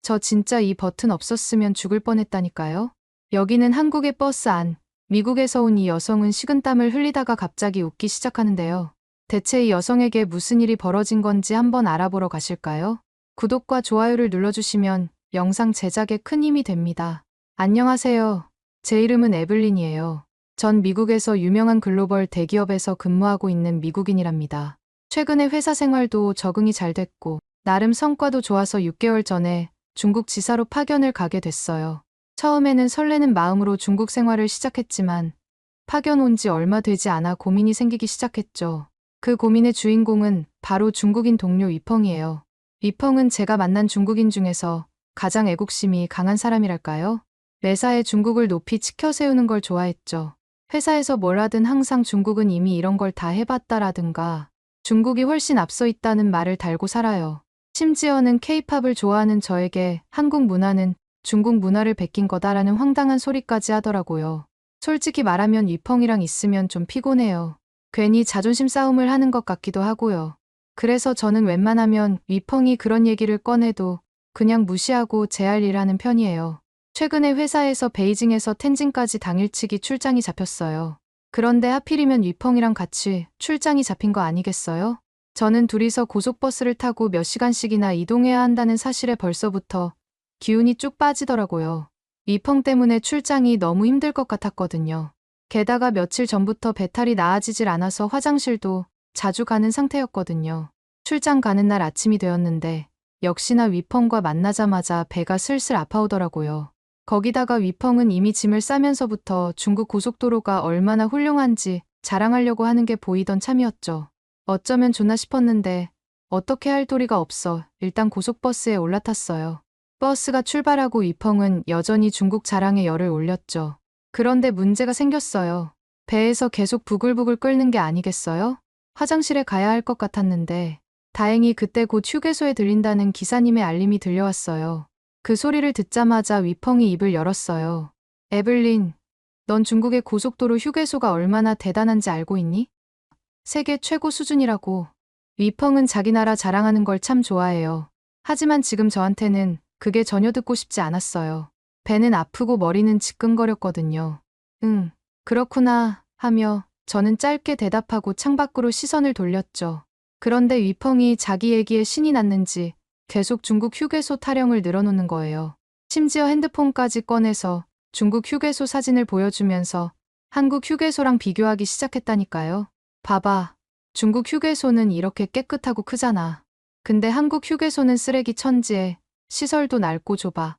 저 진짜 이 버튼 없었으면 죽을 뻔했다니까요. 여기는 한국의 버스 안. 미국에서 온 이 여성은 식은땀을 흘리다가 갑자기 웃기 시작하는데요. 대체 이 여성에게 무슨 일이 벌어진 건지 한번 알아보러 가실까요? 구독과 좋아요를 눌러주시면 영상 제작에 큰 힘이 됩니다. 안녕하세요. 제 이름은 에블린이에요. 전 미국에서 유명한 글로벌 대기업에서 근무하고 있는 미국인이랍니다. 최근에 회사 생활도 적응이 잘 됐고 나름 성과도 좋아서 6개월 전에 중국 지사로 파견을 가게 됐어요. 처음에는 설레는 마음으로 중국 생활을 시작했지만 파견 온 지 얼마 되지 않아 고민이 생기기 시작했죠. 그 고민의 주인공은 바로 중국인 동료 위펑이에요. 위펑은 제가 만난 중국인 중에서 가장 애국심이 강한 사람이랄까요? 매사에 중국을 높이 치켜 세우는 걸 좋아했죠. 회사에서 뭘 하든 항상 중국은 이미 이런 걸 다 해봤다라든가 중국이 훨씬 앞서 있다는 말을 달고 살아요. 심지어는 케이팝을 좋아하는 저에게 한국 문화는 중국 문화를 베낀 거다라는 황당한 소리까지 하더라고요. 솔직히 말하면 위펑이랑 있으면 좀 피곤해요. 괜히 자존심 싸움을 하는 것 같기도 하고요. 그래서 저는 웬만하면 위펑이 그런 얘기를 꺼내도 그냥 무시하고 제 할 일 하는 편이에요. 최근에 회사에서 베이징에서 텐진까지 당일치기 출장이 잡혔어요. 그런데 하필이면 위펑이랑 같이 출장이 잡힌 거 아니겠어요? 저는 둘이서 고속버스를 타고 몇 시간씩이나 이동해야 한다는 사실에 벌써부터 기운이 쭉 빠지더라고요. 위펑 때문에 출장이 너무 힘들 것 같았거든요. 게다가 며칠 전부터 배탈이 나아지질 않아서 화장실도 자주 가는 상태였거든요. 출장 가는 날 아침이 되었는데 역시나 위펑과 만나자마자 배가 슬슬 아파오더라고요. 거기다가 위펑은 이미 짐을 싸면서부터 중국 고속도로가 얼마나 훌륭한지 자랑하려고 하는 게 보이던 참이었죠. 어쩌면 좋나 싶었는데 어떻게 할 도리가 없어 일단 고속버스에 올라탔어요. 버스가 출발하고 위펑은 여전히 중국 자랑에 열을 올렸죠. 그런데 문제가 생겼어요. 배에서 계속 부글부글 끓는 게 아니겠어요? 화장실에 가야 할 것 같았는데 다행히 그때 곧 휴게소에 들린다는 기사님의 알림이 들려왔어요. 그 소리를 듣자마자 위펑이 입을 열었어요. 에블린, 넌 중국의 고속도로 휴게소가 얼마나 대단한지 알고 있니? 세계 최고 수준이라고. 위펑은 자기 나라 자랑하는 걸 참 좋아해요. 하지만 지금 저한테는 그게 전혀 듣고 싶지 않았어요. 배는 아프고 머리는 지끈거렸거든요. 응, 그렇구나 하며 저는 짧게 대답하고 창밖으로 시선을 돌렸죠. 그런데 위펑이 자기 얘기에 신이 났는지 계속 중국 휴게소 타령을 늘어놓는 거예요. 심지어 핸드폰까지 꺼내서 중국 휴게소 사진을 보여주면서 한국 휴게소랑 비교하기 시작했다니까요. 봐봐. 중국 휴게소는 이렇게 깨끗하고 크잖아. 근데 한국 휴게소는 쓰레기 천지에 시설도 낡고 좁아.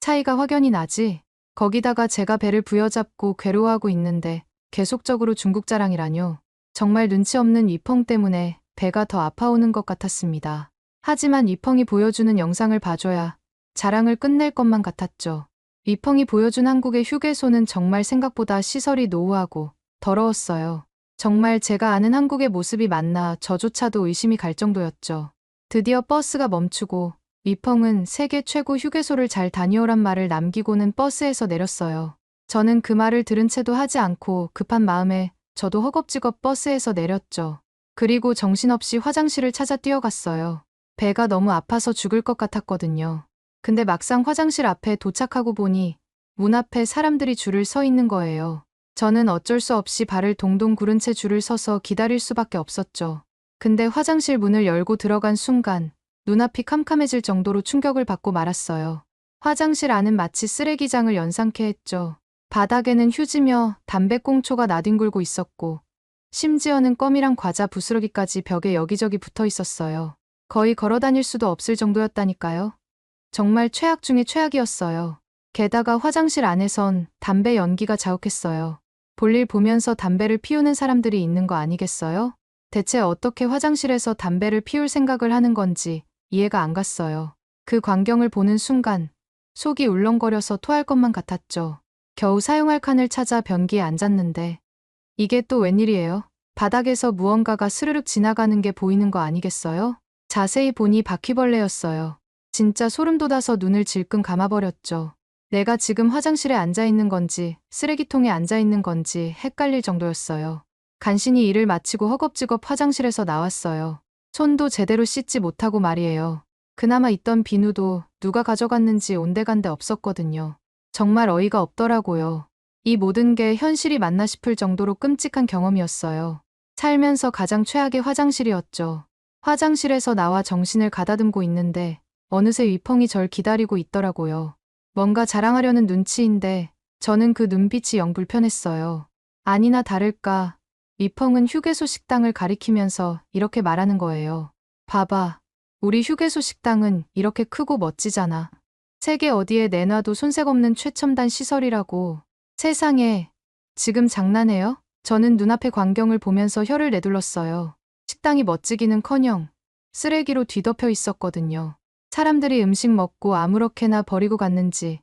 차이가 확연히 나지? 거기다가 제가 배를 부여잡고 괴로워하고 있는데 계속적으로 중국 자랑이라뇨. 정말 눈치 없는 위펑 때문에 배가 더 아파오는 것 같았습니다. 하지만 위펑이 보여주는 영상을 봐줘야 자랑을 끝낼 것만 같았죠. 위펑이 보여준 한국의 휴게소는 정말 생각보다 시설이 노후하고 더러웠어요. 정말 제가 아는 한국의 모습이 맞나 저조차도 의심이 갈 정도였죠. 드디어 버스가 멈추고 위펑은 세계 최고 휴게소를 잘 다녀오란 말을 남기고는 버스에서 내렸어요. 저는 그 말을 들은 채도 하지 않고 급한 마음에 저도 허겁지겁 버스에서 내렸죠. 그리고 정신없이 화장실을 찾아 뛰어갔어요. 배가 너무 아파서 죽을 것 같았거든요. 근데 막상 화장실 앞에 도착하고 보니 문 앞에 사람들이 줄을 서 있는 거예요. 저는 어쩔 수 없이 발을 동동 구른 채 줄을 서서 기다릴 수밖에 없었죠. 근데 화장실 문을 열고 들어간 순간 눈앞이 캄캄해질 정도로 충격을 받고 말았어요. 화장실 안은 마치 쓰레기장을 연상케 했죠. 바닥에는 휴지며 담배꽁초가 나뒹굴고 있었고 심지어는 껌이랑 과자 부스러기까지 벽에 여기저기 붙어 있었어요. 거의 걸어 다닐 수도 없을 정도였다니까요. 정말 최악 중에 최악이었어요. 게다가 화장실 안에선 담배 연기가 자욱했어요. 볼일 보면서 담배를 피우는 사람들이 있는 거 아니겠어요? 대체 어떻게 화장실에서 담배를 피울 생각을 하는 건지 이해가 안 갔어요. 그 광경을 보는 순간 속이 울렁거려서 토할 것만 같았죠. 겨우 사용할 칸을 찾아 변기에 앉았는데 이게 또 웬일이에요? 바닥에서 무언가가 스르륵 지나가는 게 보이는 거 아니겠어요? 자세히 보니 바퀴벌레였어요. 진짜 소름 돋아서 눈을 질끈 감아버렸죠. 내가 지금 화장실에 앉아 있는 건지 쓰레기통에 앉아 있는 건지 헷갈릴 정도였어요. 간신히 일을 마치고 허겁지겁 화장실에서 나왔어요. 손도 제대로 씻지 못하고 말이에요. 그나마 있던 비누도 누가 가져갔는지 온데간데 없었거든요. 정말 어이가 없더라고요. 이 모든 게 현실이 맞나 싶을 정도로 끔찍한 경험이었어요. 살면서 가장 최악의 화장실이었죠. 화장실에서 나와 정신을 가다듬고 있는데 어느새 위펑이 절 기다리고 있더라고요. 뭔가 자랑하려는 눈치인데 저는 그 눈빛이 영 불편했어요. 아니나 다를까 위펑은 휴게소 식당을 가리키면서 이렇게 말하는 거예요. 봐봐. 우리 휴게소 식당은 이렇게 크고 멋지잖아. 세계 어디에 내놔도 손색 없는 최첨단 시설이라고. 세상에, 지금 장난해요? 저는 눈앞의 광경을 보면서 혀를 내둘렀어요. 식당이 멋지기는커녕 쓰레기로 뒤덮여 있었거든요. 사람들이 음식 먹고 아무렇게나 버리고 갔는지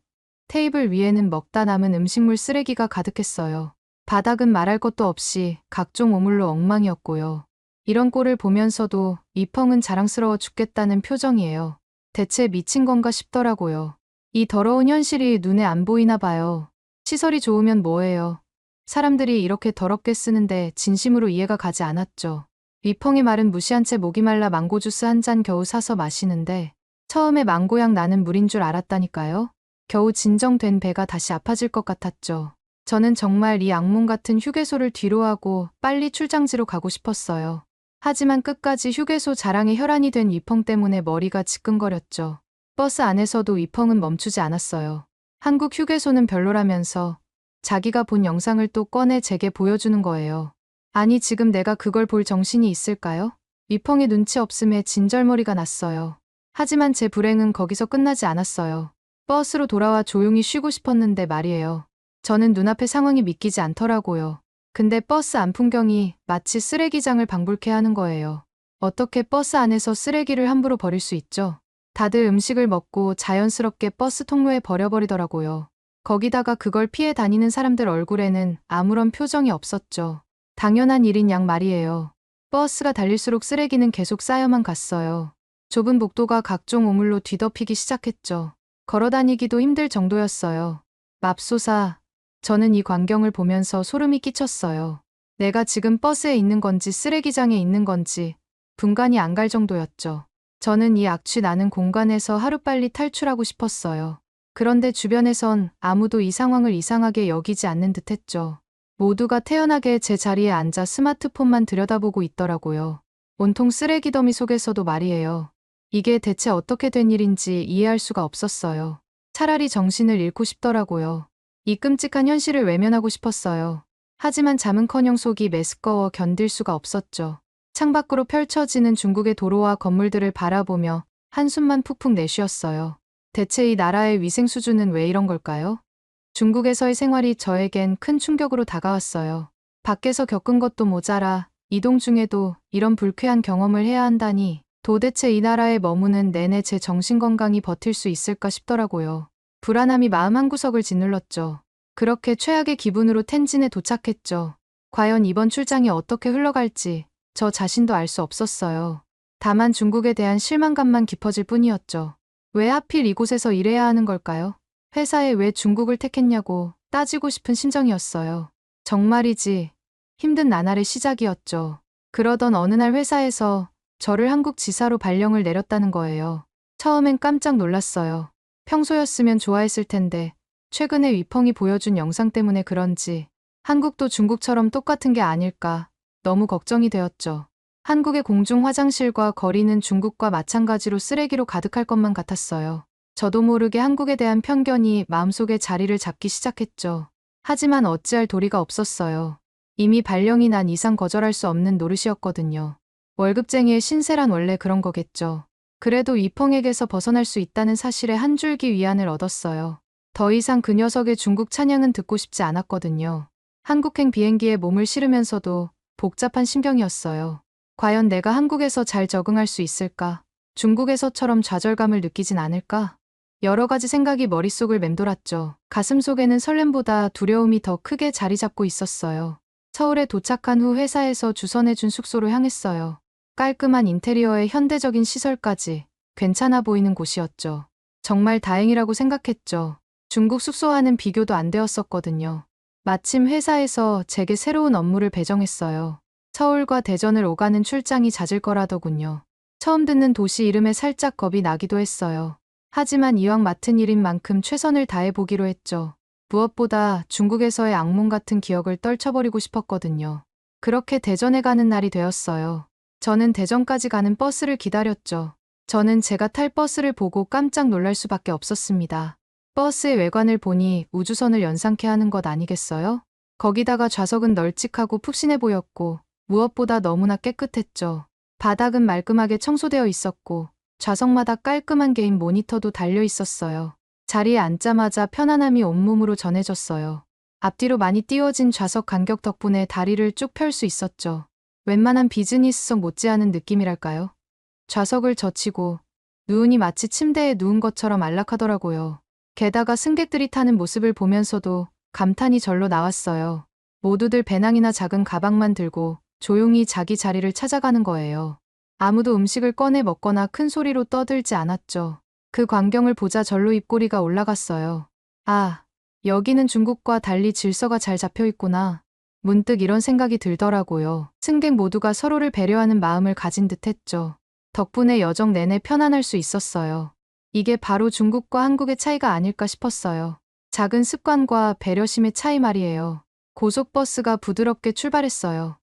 테이블 위에는 먹다 남은 음식물 쓰레기가 가득했어요. 바닥은 말할 것도 없이 각종 오물로 엉망이었고요. 이런 꼴을 보면서도 위펑은 자랑스러워 죽겠다는 표정이에요. 대체 미친 건가 싶더라고요. 이 더러운 현실이 눈에 안 보이나 봐요. 시설이 좋으면 뭐해요. 사람들이 이렇게 더럽게 쓰는데 진심으로 이해가 가지 않았죠. 위펑의 말은 무시한 채 목이 말라 망고 주스 한 잔 겨우 사서 마시는데 처음에 망고향 나는 물인 줄 알았다니까요. 겨우 진정된 배가 다시 아파질 것 같았죠. 저는 정말 이 악몽 같은 휴게소를 뒤로하고 빨리 출장지로 가고 싶었어요. 하지만 끝까지 휴게소 자랑에 혈안이 된 위펑 때문에 머리가 지끈거렸죠. 버스 안에서도 위펑은 멈추지 않았어요. 한국 휴게소는 별로라면서 자기가 본 영상을 또 꺼내 제게 보여주는 거예요. 아니 지금 내가 그걸 볼 정신이 있을까요? 위펑의 눈치 없음에 진절머리가 났어요. 하지만 제 불행은 거기서 끝나지 않았어요. 버스로 돌아와 조용히 쉬고 싶었는데 말이에요. 저는 눈앞의 상황이 믿기지 않더라고요. 근데 버스 안 풍경이 마치 쓰레기장을 방불케 하는 거예요. 어떻게 버스 안에서 쓰레기를 함부로 버릴 수 있죠? 다들 음식을 먹고 자연스럽게 버스 통로에 버려버리더라고요. 거기다가 그걸 피해 다니는 사람들 얼굴에는 아무런 표정이 없었죠. 당연한 일인 양 말이에요. 버스가 달릴수록 쓰레기는 계속 쌓여만 갔어요. 좁은 복도가 각종 오물로 뒤덮이기 시작했죠. 걸어다니기도 힘들 정도였어요. 맙소사, 저는 이 광경을 보면서 소름이 끼쳤어요. 내가 지금 버스에 있는 건지 쓰레기장에 있는 건지 분간이 안 갈 정도였죠. 저는 이 악취 나는 공간에서 하루빨리 탈출하고 싶었어요. 그런데 주변에선 아무도 이 상황을 이상하게 여기지 않는 듯했죠. 모두가 태연하게 제 자리에 앉아 스마트폰만 들여다보고 있더라고요. 온통 쓰레기 더미 속에서도 말이에요. 이게 대체 어떻게 된 일인지 이해할 수가 없었어요. 차라리 정신을 잃고 싶더라고요. 이 끔찍한 현실을 외면하고 싶었어요. 하지만 잠은커녕 속이 메스꺼워 견딜 수가 없었죠. 창밖으로 펼쳐지는 중국의 도로와 건물들을 바라보며 한숨만 푹푹 내쉬었어요. 대체 이 나라의 위생 수준은 왜 이런 걸까요? 중국에서의 생활이 저에겐 큰 충격으로 다가왔어요. 밖에서 겪은 것도 모자라 이동 중에도 이런 불쾌한 경험을 해야 한다니 도대체 이 나라에 머무는 내내 제 정신건강이 버틸 수 있을까 싶더라고요. 불안함이 마음 한구석을 짓눌렀죠. 그렇게 최악의 기분으로 텐진에 도착했죠. 과연 이번 출장이 어떻게 흘러갈지 저 자신도 알 수 없었어요. 다만 중국에 대한 실망감만 깊어질 뿐이었죠. 왜 하필 이곳에서 일해야 하는 걸까요? 회사에 왜 중국을 택했냐고 따지고 싶은 심정이었어요. 정말이지 힘든 나날의 시작이었죠. 그러던 어느 날 회사에서 저를 한국 지사로 발령을 내렸다는 거예요. 처음엔 깜짝 놀랐어요. 평소였으면 좋아했을 텐데 최근에 위펑이 보여준 영상 때문에 그런지 한국도 중국처럼 똑같은 게 아닐까 너무 걱정이 되었죠. 한국의 공중 화장실과 거리는 중국과 마찬가지로 쓰레기로 가득할 것만 같았어요. 저도 모르게 한국에 대한 편견이 마음속에 자리를 잡기 시작했죠. 하지만 어찌할 도리가 없었어요. 이미 발령이 난 이상 거절할 수 없는 노릇이었거든요. 월급쟁이의 신세란 원래 그런 거겠죠. 그래도 위펑에게서 벗어날 수 있다는 사실에 한 줄기 위안을 얻었어요. 더 이상 그 녀석의 중국 찬양은 듣고 싶지 않았거든요. 한국행 비행기에 몸을 실으면서도 복잡한 심경이었어요. 과연 내가 한국에서 잘 적응할 수 있을까? 중국에서처럼 좌절감을 느끼진 않을까? 여러 가지 생각이 머릿속을 맴돌았죠. 가슴속에는 설렘보다 두려움이 더 크게 자리 잡고 있었어요. 서울에 도착한 후 회사에서 주선해준 숙소로 향했어요. 깔끔한 인테리어에 현대적인 시설까지 괜찮아 보이는 곳이었죠. 정말 다행이라고 생각했죠. 중국 숙소와는 비교도 안 되었었거든요. 마침 회사에서 제게 새로운 업무를 배정했어요. 서울과 대전을 오가는 출장이 잦을 거라더군요. 처음 듣는 도시 이름에 살짝 겁이 나기도 했어요. 하지만 이왕 맡은 일인 만큼 최선을 다해보기로 했죠. 무엇보다 중국에서의 악몽 같은 기억을 떨쳐버리고 싶었거든요. 그렇게 대전에 가는 날이 되었어요. 저는 대전까지 가는 버스를 기다렸죠. 저는 제가 탈 버스를 보고 깜짝 놀랄 수밖에 없었습니다. 버스의 외관을 보니 우주선을 연상케 하는 것 아니겠어요? 거기다가 좌석은 널찍하고 푹신해 보였고 무엇보다 너무나 깨끗했죠. 바닥은 말끔하게 청소되어 있었고 좌석마다 깔끔한 개인 모니터도 달려 있었어요. 자리에 앉자마자 편안함이 온몸으로 전해졌어요. 앞뒤로 많이 띄워진 좌석 간격 덕분에 다리를 쭉 펼 수 있었죠. 웬만한 비즈니스석 못지않은 느낌이랄까요? 좌석을 젖히고 누우니 마치 침대에 누운 것처럼 안락하더라고요. 게다가 승객들이 타는 모습을 보면서도 감탄이 절로 나왔어요. 모두들 배낭이나 작은 가방만 들고 조용히 자기 자리를 찾아가는 거예요. 아무도 음식을 꺼내 먹거나 큰 소리로 떠들지 않았죠. 그 광경을 보자 절로 입꼬리가 올라갔어요. 아, 여기는 중국과 달리 질서가 잘 잡혀 있구나. 문득 이런 생각이 들더라고요. 승객 모두가 서로를 배려하는 마음을 가진 듯 했죠. 덕분에 여정 내내 편안할 수 있었어요. 이게 바로 중국과 한국의 차이가 아닐까 싶었어요. 작은 습관과 배려심의 차이 말이에요. 고속버스가 부드럽게 출발했어요.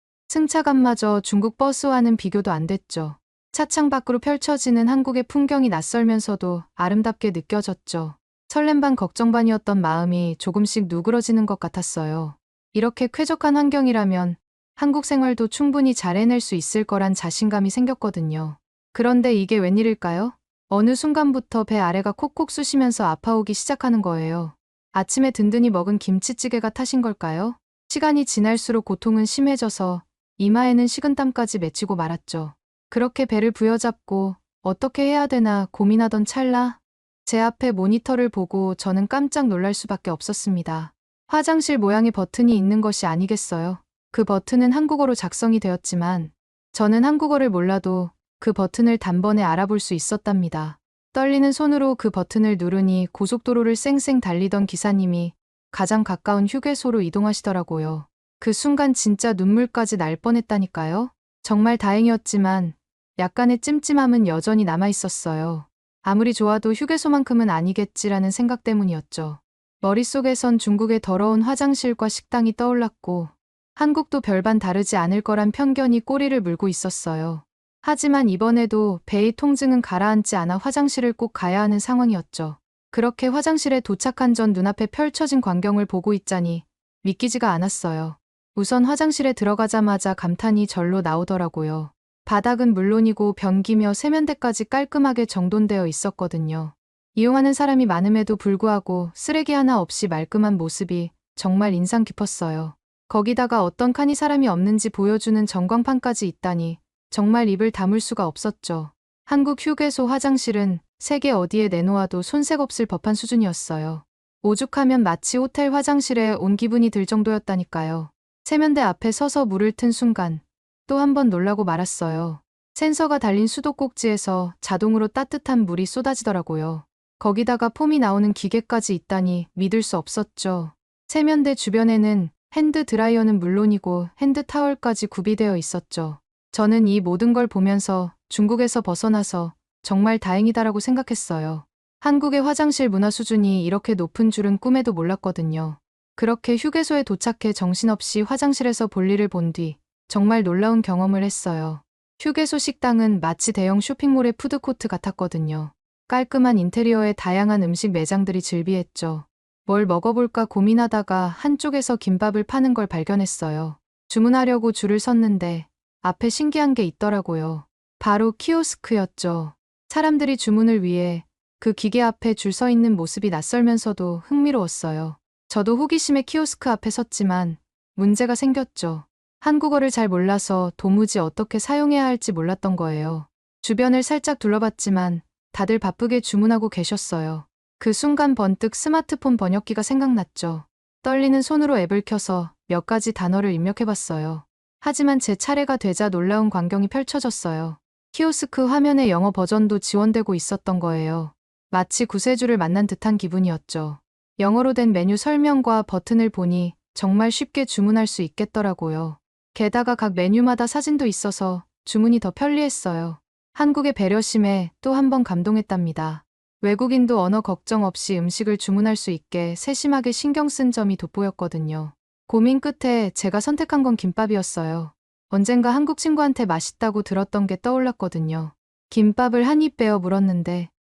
승차감마저 중국 버스와는 비교도 안 됐죠. 차창 밖으로 펼쳐지는 한국의 풍경이 낯설면서도 아름답게 느껴졌죠. 설렘 반 걱정 반이었던 마음이 조금씩 누그러지는 것 같았어요. 이렇게 쾌적한 환경이라면 한국 생활도 충분히 잘 해낼 수 있을 거란 자신감이 생겼거든요. 그런데 이게 웬일일까요? 어느 순간부터 배 아래가 콕콕 쑤시면서 아파오기 시작하는 거예요. 아침에 든든히 먹은 김치찌개가 탓인 걸까요? 시간이 지날수록 고통은 심해져서 이마에는 식은땀까지 맺히고 말았죠. 그렇게 배를 부여잡고 어떻게 해야 되나 고민하던 찰나 제 앞에 모니터를 보고 저는 깜짝 놀랄 수밖에 없었습니다. 화장실 모양의 버튼이 있는 것이 아니겠어요? 그 버튼은 한국어로 작성이 되었지만 저는 한국어를 몰라도 그 버튼을 단번에 알아볼 수 있었답니다. 떨리는 손으로 그 버튼을 누르니 고속도로를 쌩쌩 달리던 기사님이 가장 가까운 휴게소로 이동하시더라고요. 그 순간 진짜 눈물까지 날 뻔했다니까요. 정말 다행이었지만 약간의 찜찜함은 여전히 남아 있었어요. 아무리 좋아도 휴게소만큼은 아니겠지라는 생각 때문이었죠. 머릿속에선 중국의 더러운 화장실과 식당이 떠올랐고 한국도 별반 다르지 않을 거란 편견이 꼬리를 물고 있었어요. 하지만 이번에도 배의 통증은 가라앉지 않아 화장실을 꼭 가야 하는 상황이었죠. 그렇게 화장실에 도착한 전 눈앞에 펼쳐진 광경을 보고 있자니 믿기지가 않았어요. 우선 화장실에 들어가자마자 감탄이 절로 나오더라고요. 바닥은 물론이고 변기며 세면대까지 깔끔하게 정돈되어 있었거든요. 이용하는 사람이 많음에도 불구하고 쓰레기 하나 없이 말끔한 모습이 정말 인상 깊었어요. 거기다가 어떤 칸이 사람이 없는지 보여주는 전광판까지 있다니 정말 입을 다물 수가 없었죠. 한국 휴게소 화장실은 세계 어디에 내놓아도 손색 없을 법한 수준이었어요. 오죽하면 마치 호텔 화장실에 온 기분이 들 정도였다니까요. 세면대 앞에 서서 물을 튼 순간 또 한 번 놀라고 말았어요. 센서가 달린 수도꼭지에서 자동으로 따뜻한 물이 쏟아지더라고요. 거기다가 폼이 나오는 기계까지 있다니 믿을 수 없었죠. 세면대 주변에는 핸드 드라이어는 물론이고 핸드 타월까지 구비되어 있었죠. 저는 이 모든 걸 보면서 중국에서 벗어나서 정말 다행이다라고 생각했어요. 한국의 화장실 문화 수준이 이렇게 높은 줄은 꿈에도 몰랐거든요. 그렇게 휴게소에 도착해 정신없이 화장실에서 볼일을 본 뒤 정말 놀라운 경험을 했어요. 휴게소 식당은 마치 대형 쇼핑몰의 푸드코트 같았거든요. 깔끔한 인테리어에 다양한 음식 매장들이 즐비했죠. 뭘 먹어볼까 고민하다가 한쪽에서 김밥을 파는 걸 발견했어요. 주문하려고 줄을 섰는데 앞에 신기한 게 있더라고요. 바로 키오스크였죠. 사람들이 주문을 위해 그 기계 앞에 줄 서 있는 모습이 낯설면서도 흥미로웠어요. 저도 호기심에 키오스크 앞에 섰지만 문제가 생겼죠. 한국어를 잘 몰라서 도무지 어떻게 사용해야 할지 몰랐던 거예요. 주변을 살짝 둘러봤지만 다들 바쁘게 주문하고 계셨어요. 그 순간 번뜩 스마트폰 번역기가 생각났죠. 떨리는 손으로 앱을 켜서 몇 가지 단어를 입력해봤어요. 하지만 제 차례가 되자 놀라운 광경이 펼쳐졌어요. 키오스크 화면에 영어 버전도 지원되고 있었던 거예요. 마치 구세주를 만난 듯한 기분이었죠. 영어로 된 메뉴 설명과 버튼을 보니 정말 쉽게 주문할 수 있겠더라고요. 게다가 각 메뉴마다 사진도 있어서 주문이 더 편리했어요. 한국의 배려심에 또 한 번 감동했답니다. 외국인도 언어 걱정 없이 음식을 주문할 수 있게 세심하게 신경 쓴 점이 돋보였거든요. 고민 끝에 제가 선택한 건 김밥이었어요. 언젠가 한국 친구한테 맛있다고 들었던 게 떠올랐거든요. 김밥을 한 입 베어 물었는데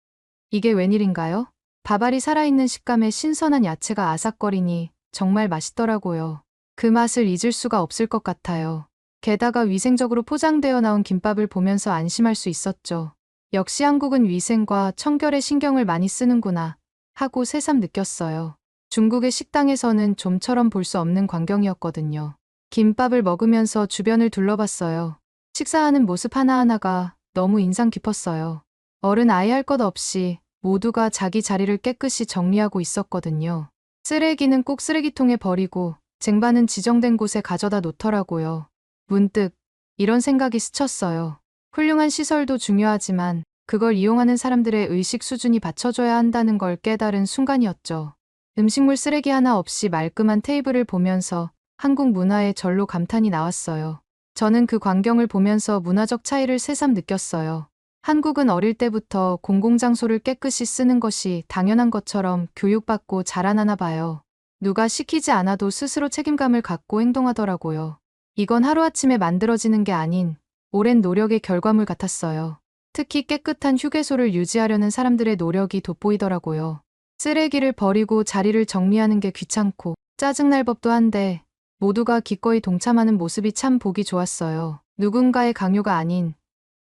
이게 웬일인가요? 밥알이 살아있는 식감에 신선한 야채가 아삭거리니 정말 맛있더라고요. 그 맛을 잊을 수가 없을 것 같아요. 게다가 위생적으로 포장되어 나온 김밥을 보면서 안심할 수 있었죠. 역시 한국은 위생과 청결에 신경을 많이 쓰는구나 하고 새삼 느꼈어요. 중국의 식당에서는 좀처럼 볼 수 없는 광경이었거든요. 김밥을 먹으면서 주변을 둘러봤어요. 식사하는 모습 하나하나가 너무 인상 깊었어요. 어른 아이 할 것 없이 모두가 자기 자리를 깨끗이 정리하고 있었거든요. 쓰레기는 꼭 쓰레기통에 버리고 쟁반은 지정된 곳에 가져다 놓더라고요. 문득 이런 생각이 스쳤어요. 훌륭한 시설도 중요하지만 그걸 이용하는 사람들의 의식 수준이 받쳐줘야 한다는 걸 깨달은 순간이었죠. 음식물 쓰레기 하나 없이 말끔한 테이블을 보면서 한국 문화에 절로 감탄이 나왔어요. 저는 그 광경을 보면서 문화적 차이를 새삼 느꼈어요. 한국은 어릴 때부터 공공장소를 깨끗이 쓰는 것이 당연한 것처럼 교육받고 자라나나 봐요. 누가 시키지 않아도 스스로 책임감을 갖고 행동하더라고요. 이건 하루아침에 만들어지는 게 아닌 오랜 노력의 결과물 같았어요. 특히 깨끗한 휴게소를 유지하려는 사람들의 노력이 돋보이더라고요. 쓰레기를 버리고 자리를 정리하는 게 귀찮고 짜증날 법도 한데 모두가 기꺼이 동참하는 모습이 참 보기 좋았어요. 누군가의 강요가 아닌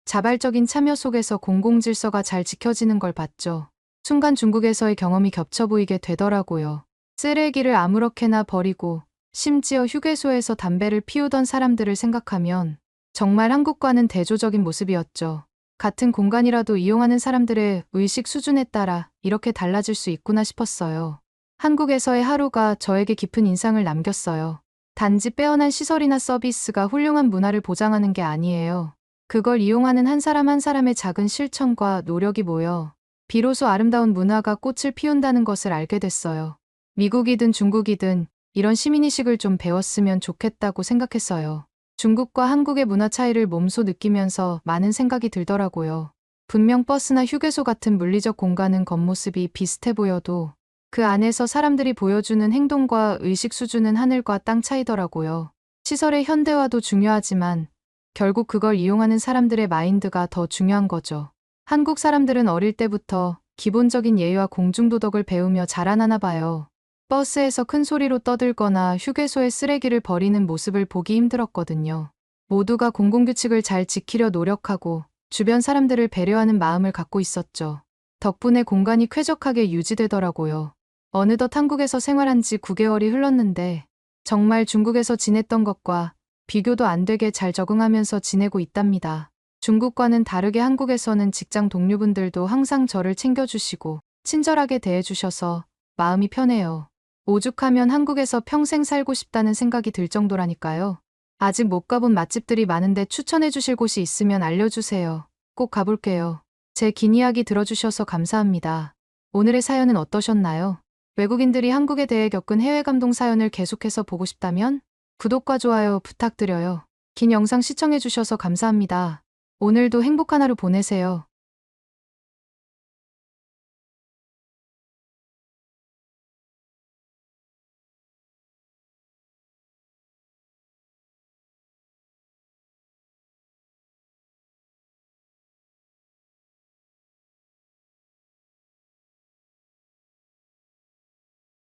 자발적인 참여 속에서 공공질서가 잘 지켜지는 걸 봤죠. 순간 중국에서의 경험이 겹쳐 보이게 되더라고요. 쓰레기를 아무렇게나 버리고 심지어 휴게소에서 담배를 피우던 사람들을 생각하면 정말 한국과는 대조적인 모습이었죠. 같은 공간이라도 이용하는 사람들의 의식 수준에 따라 이렇게 달라질 수 있구나 싶었어요. 한국에서의 하루가 저에게 깊은 인상을 남겼어요. 단지 빼어난 시설이나 서비스가 훌륭한 문화를 보장하는 게 아니에요. 그걸 이용하는 한 사람 한 사람의 작은 실천과 노력이 모여 비로소 아름다운 문화가 꽃을 피운다는 것을 알게 됐어요. 미국이든 중국이든 이런 시민의식을 좀 배웠으면 좋겠다고 생각했어요. 중국과 한국의 문화 차이를 몸소 느끼면서 많은 생각이 들더라고요. 분명 버스나 휴게소 같은 물리적 공간은 겉모습이 비슷해 보여도 그 안에서 사람들이 보여주는 행동과 의식 수준은 하늘과 땅 차이더라고요. 시설의 현대화도 중요하지만 결국 그걸 이용하는 사람들의 마인드가 더 중요한 거죠. 한국 사람들은 어릴 때부터 기본적인 예의와 공중도덕을 배우며 자라나나 봐요. 버스에서 큰 소리로 떠들거나 휴게소에 쓰레기를 버리는 모습을 보기 힘들었거든요. 모두가 공공규칙을 잘 지키려 노력하고 주변 사람들을 배려하는 마음을 갖고 있었죠. 덕분에 공간이 쾌적하게 유지되더라고요. 어느덧 한국에서 생활한 지 9개월이 흘렀는데 정말 중국에서 지냈던 것과 비교도 안 되게 잘 적응하면서 지내고 있답니다. 중국과는 다르게 한국에서는 직장 동료분들도 항상 저를 챙겨주시고 친절하게 대해주셔서 마음이 편해요. 오죽하면 한국에서 평생 살고 싶다는 생각이 들 정도라니까요. 아직 못 가본 맛집들이 많은데 추천해 주실 곳이 있으면 알려주세요. 꼭 가볼게요. 제 긴 이야기 들어주셔서 감사합니다. 오늘의 사연은 어떠셨나요? 외국인들이 한국에 대해 겪은 해외 감동 사연을 계속해서 보고 싶다면 구독과 좋아요 부탁드려요. 긴 영상 시청해 주셔서 감사합니다. 오늘도 행복한 하루 보내세요.